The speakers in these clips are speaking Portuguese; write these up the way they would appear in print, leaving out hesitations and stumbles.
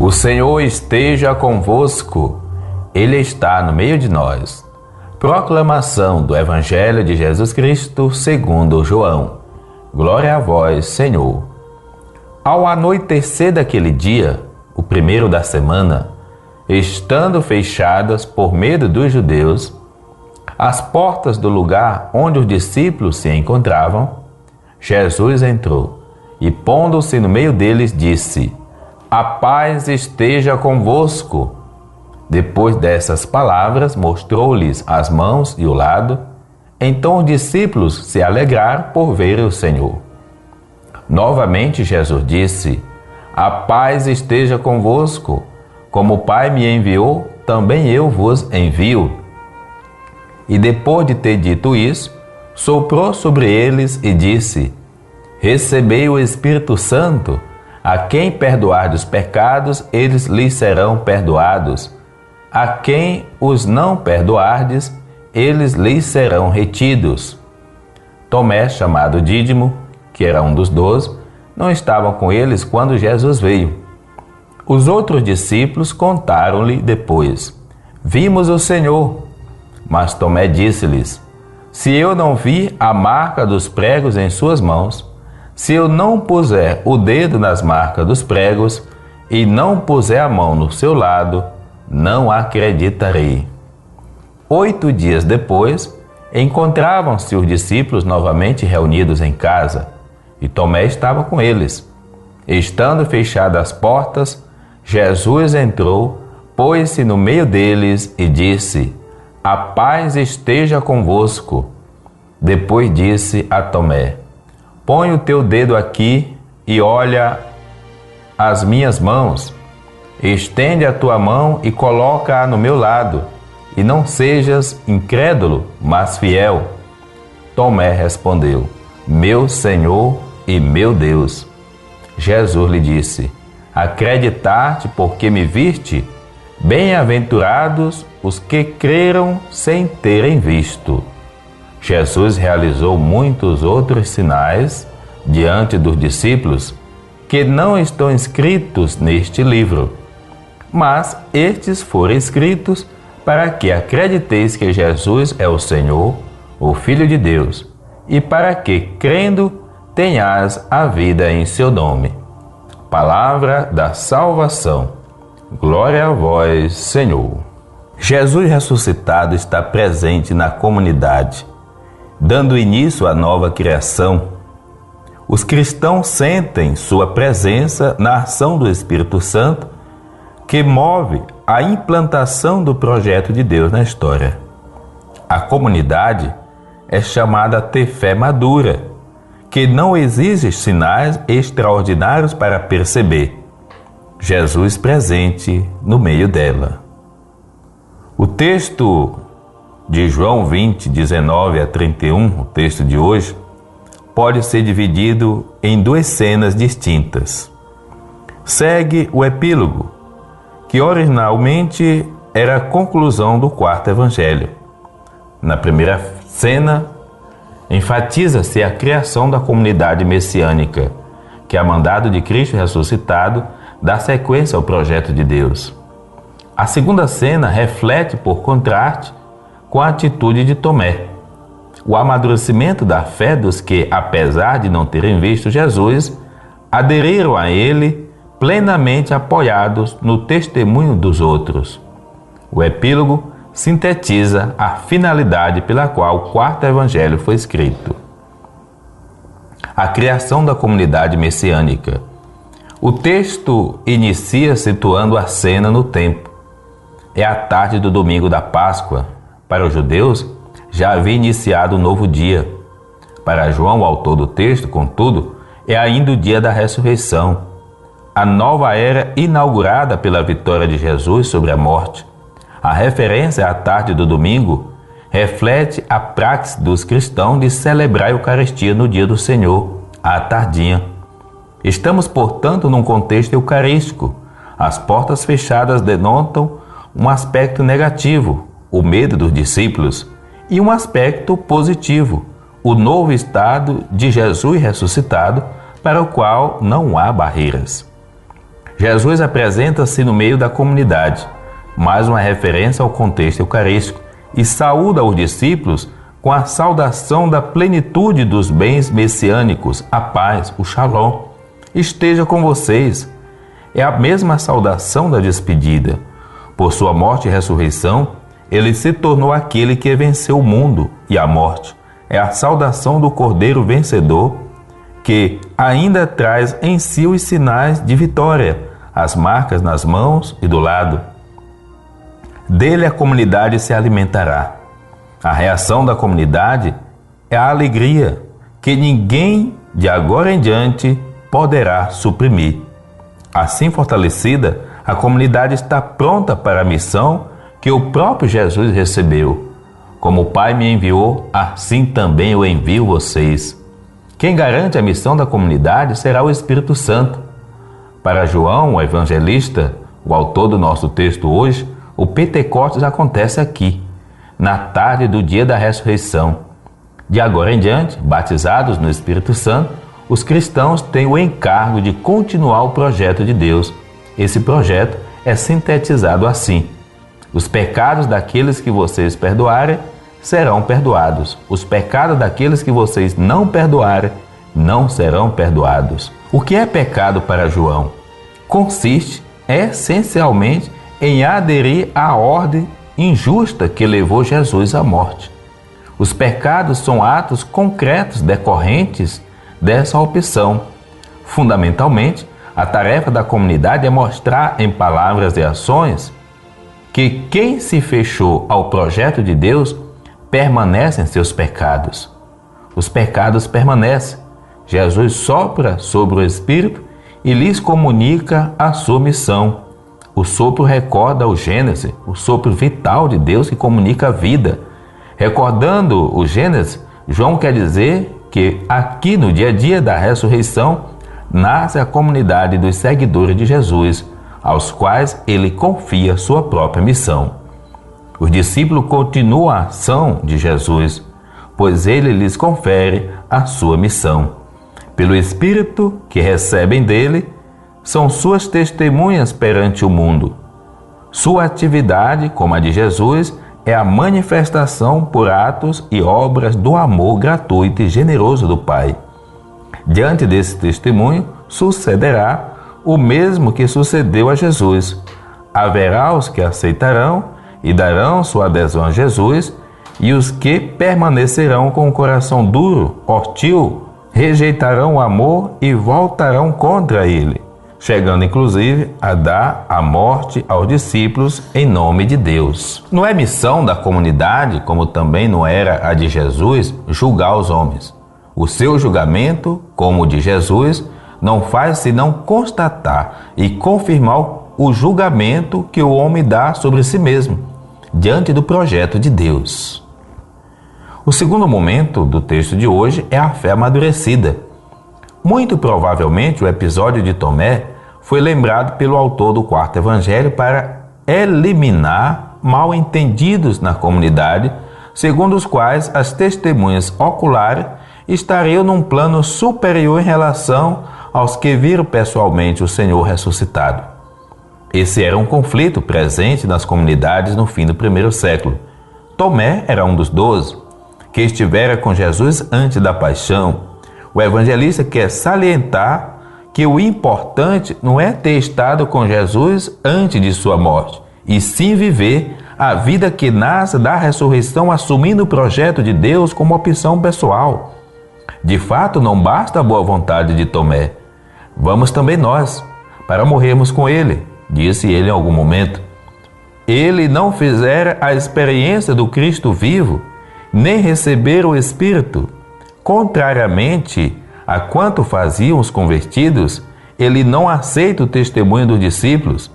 O Senhor esteja convosco, Ele está no meio de nós. Proclamação do Evangelho de Jesus Cristo segundo João. Glória a vós, Senhor. Ao anoitecer daquele dia, o primeiro da semana, estando fechadas por medo dos judeus, as portas do lugar onde os discípulos se encontravam, Jesus entrou e, pondo-se no meio deles, disse: A paz esteja convosco. Depois dessas palavras, mostrou-lhes as mãos e o lado. Então os discípulos se alegraram por ver o Senhor. Novamente Jesus disse: A paz esteja convosco. Como o Pai me enviou, também eu vos envio. E depois de ter dito isso, soprou sobre eles e disse: Recebei o Espírito Santo. A quem perdoardes os pecados, eles lhes serão perdoados. A quem os não perdoardes, eles lhes serão retidos. Tomé, chamado Dídimo, que era um dos 12, não estava com eles quando Jesus veio. Os outros discípulos contaram-lhe depois: Vimos o Senhor. Mas Tomé disse-lhes: Se eu não vir a marca dos pregos em suas mãos, se eu não puser o dedo nas marcas dos pregos e não puser a mão no seu lado, não acreditarei. 8 dias depois, encontravam-se os discípulos novamente reunidos em casa, e Tomé estava com eles. Estando fechadas as portas, Jesus entrou, pôs-se no meio deles e disse: A paz esteja convosco. Depois disse a Tomé: Põe o teu dedo aqui e olha as minhas mãos. Estende a tua mão e coloca-a no meu lado, e não sejas incrédulo, mas fiel. Tomé respondeu: Meu Senhor e meu Deus. Jesus lhe disse: Acreditar-te porque me viste? Bem-aventurados os que creram sem terem visto. Jesus realizou muitos outros sinais diante dos discípulos que não estão escritos neste livro, mas estes foram escritos para que acrediteis que Jesus é o Senhor, o Filho de Deus, e para que, crendo, tenhas a vida em seu nome. Palavra da salvação. Glória a vós, Senhor. Jesus ressuscitado está presente na comunidade, dando início à nova criação. Os cristãos sentem sua presença na ação do Espírito Santo, que move a implantação do projeto de Deus na história. A comunidade é chamada a ter fé madura, que não exige sinais extraordinários para perceber Jesus presente no meio dela. O texto de João 20, 19 a 31, o texto de hoje, pode ser dividido em 2 cenas distintas. Segue o epílogo, que originalmente era a conclusão do 4º evangelho. Na primeira cena, enfatiza-se a criação da comunidade messiânica, que a mandado de Cristo ressuscitado dá sequência ao projeto de Deus. A segunda cena reflete, por contraste, com a atitude de Tomé, o amadurecimento da fé dos que, apesar de não terem visto Jesus, aderiram a ele plenamente apoiados no testemunho dos outros. O epílogo sintetiza a finalidade pela qual o 4º evangelho foi escrito: a criação da comunidade messiânica. O texto inicia situando a cena no tempo. É a tarde do domingo da Páscoa. Para os judeus, já havia iniciado um novo dia. Para João, o autor do texto, contudo, é ainda o dia da ressurreição, a nova era inaugurada pela vitória de Jesus sobre a morte. A referência à tarde do domingo reflete a praxe dos cristãos de celebrar a Eucaristia no dia do Senhor, à tardinha. Estamos, portanto, num contexto eucarístico. As portas fechadas denotam um aspecto negativo, o medo dos discípulos, e um aspecto positivo, o novo estado de Jesus ressuscitado, para o qual não há barreiras. Jesus apresenta-se no meio da comunidade, mais uma referência ao contexto eucarístico, e saúda os discípulos com a saudação da plenitude dos bens messiânicos, a paz, o shalom. Esteja com vocês. É a mesma saudação da despedida. Por sua morte e ressurreição, ele se tornou aquele que venceu o mundo e a morte. É a saudação do Cordeiro vencedor, que ainda traz em si os sinais de vitória, as marcas nas mãos e do lado. Dele a comunidade se alimentará. A reação da comunidade é a alegria, que ninguém de agora em diante poderá suprimir. Assim fortalecida, a comunidade está pronta para a missão que o próprio Jesus recebeu. Como o Pai me enviou, assim também eu envio vocês. Quem garante a missão da comunidade será o Espírito Santo. Para João, o evangelista, o autor do nosso texto hoje, o Pentecostes acontece aqui, na tarde do dia da ressurreição. De agora em diante, batizados no Espírito Santo, os cristãos têm o encargo de continuar o projeto de Deus. Esse projeto é sintetizado assim: os pecados daqueles que vocês perdoarem serão perdoados. Os pecados daqueles que vocês não perdoarem não serão perdoados. O que é pecado para João? Consiste essencialmente em aderir à ordem injusta que levou Jesus à morte. Os pecados são atos concretos decorrentes dessa opção. Fundamentalmente, a tarefa da comunidade é mostrar em palavras e ações que quem se fechou ao projeto de Deus permanece em seus pecados. Os pecados permanecem. Jesus sopra sobre o Espírito e lhes comunica a sua missão. O sopro recorda o Gênesis, o sopro vital de Deus que comunica a vida. Recordando o Gênesis, João quer dizer que aqui no dia a dia da ressurreição nasce a comunidade dos seguidores de Jesus, aos quais ele confia sua própria missão. Os discípulos continuam a ação de Jesus, pois ele lhes confere a sua missão. Pelo Espírito que recebem dele, são suas testemunhas perante o mundo. Sua atividade, como a de Jesus, é a manifestação por atos e obras do amor gratuito e generoso do Pai. Diante desse testemunho, sucederá o mesmo que sucedeu a Jesus. Haverá os que aceitarão e darão sua adesão a Jesus, e os que permanecerão com o coração duro, hostil, rejeitarão o amor e voltarão contra ele, chegando inclusive a dar a morte aos discípulos em nome de Deus. Não é missão da comunidade, como também não era a de Jesus, julgar os homens. O seu julgamento, como o de Jesus, não faz senão constatar e confirmar o julgamento que o homem dá sobre si mesmo, diante do projeto de Deus. O segundo momento do texto de hoje é a fé amadurecida. Muito provavelmente o episódio de Tomé foi lembrado pelo autor do quarto evangelho para eliminar mal-entendidos na comunidade, segundo os quais as testemunhas oculares estariam num plano superior em relação aos que viram pessoalmente o Senhor ressuscitado. Esse era um conflito presente nas comunidades no fim do primeiro século. Tomé era um dos 12, que estivera com Jesus antes da paixão. O evangelista quer salientar que o importante não é ter estado com Jesus antes de sua morte, e sim viver a vida que nasce da ressurreição, assumindo o projeto de Deus como opção pessoal. De fato, não basta a boa vontade de Tomé. Vamos também nós, para morrermos com ele, disse ele em algum momento. Ele não fizera a experiência do Cristo vivo, nem receber o Espírito. Contrariamente a quanto faziam os convertidos, ele não aceita o testemunho dos discípulos.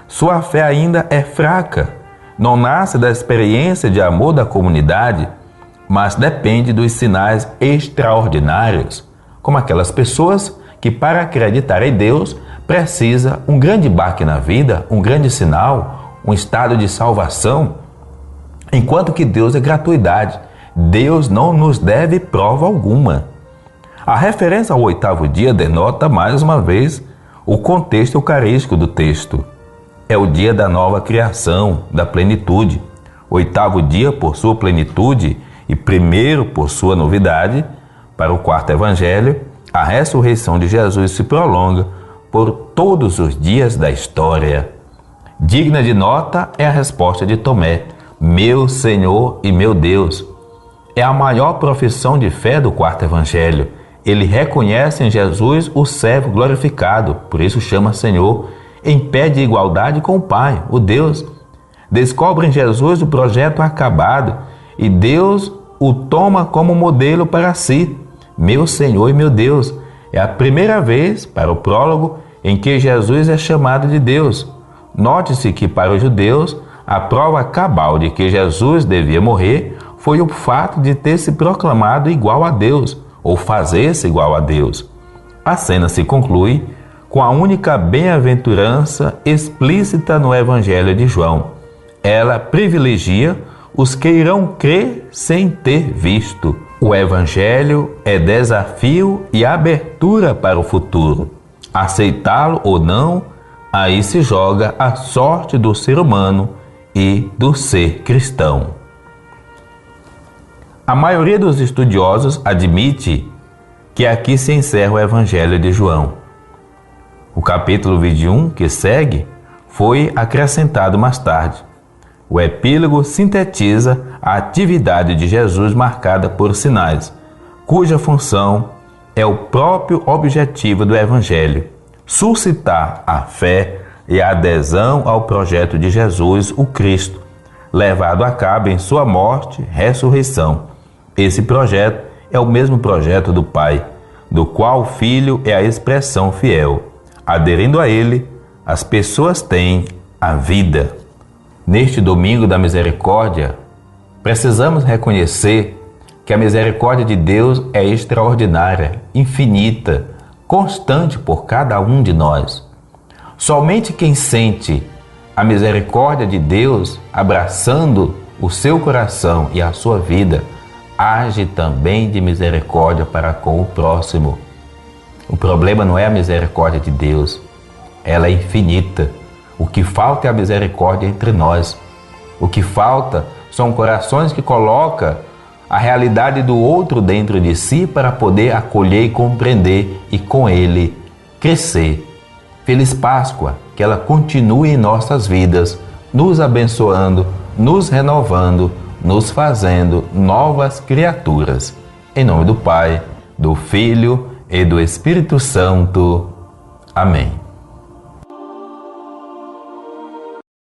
Sua fé ainda é fraca, não nasce da experiência de amor da comunidade, mas depende dos sinais extraordinários, como aquelas pessoas que, para acreditar em Deus, precisa um grande baque na vida, um grande sinal, um estado de salvação, enquanto que Deus é gratuidade. Deus não nos deve prova alguma. A referência ao oitavo dia denota, mais uma vez, o contexto eucarístico do texto. É o dia da nova criação, da plenitude. Oitavo dia por sua plenitude e primeiro por sua novidade. Para o quarto evangelho, a ressurreição de Jesus se prolonga por todos os dias da história. Digna de nota é a resposta de Tomé: meu Senhor e meu Deus. É a maior profissão de fé do quarto evangelho. Ele reconhece em Jesus o servo glorificado, por isso chama Senhor, em pé de igualdade com o Pai, o Deus. Descobre em Jesus o projeto acabado e Deus o toma como modelo para si. Meu Senhor e meu Deus. É a primeira vez, para o prólogo, em que Jesus é chamado de Deus. Note-se que para os judeus, a prova cabal de que Jesus devia morrer foi o fato de ter se proclamado igual a Deus, ou fazer-se igual a Deus. A cena se conclui com a única bem-aventurança explícita no Evangelho de João. Ela privilegia os que irão crer sem ter visto. O Evangelho é desafio e abertura para o futuro. Aceitá-lo ou não, aí se joga a sorte do ser humano e do ser cristão. A maioria dos estudiosos admite que aqui se encerra o Evangelho de João. O capítulo 21, que segue, foi acrescentado mais tarde. O epílogo sintetiza a atividade de Jesus marcada por sinais, cuja função é o próprio objetivo do Evangelho: suscitar a fé e a adesão ao projeto de Jesus, o Cristo, levado a cabo em sua morte e ressurreição. Esse projeto é o mesmo projeto do Pai, do qual o Filho é a expressão fiel. Aderindo a ele, as pessoas têm a vida. Neste domingo da misericórdia, precisamos reconhecer que a misericórdia de Deus é extraordinária, infinita, constante por cada um de nós. Somente quem sente a misericórdia de Deus abraçando o seu coração e a sua vida, age também de misericórdia para com o próximo. O problema não é a misericórdia de Deus, ela é infinita. O que falta é a misericórdia entre nós. O que falta são corações que colocam a realidade do outro dentro de si para poder acolher e compreender e com ele crescer. Feliz Páscoa, que ela continue em nossas vidas, nos abençoando, nos renovando, nos fazendo novas criaturas. Em nome do Pai, do Filho e do Espírito Santo. Amém.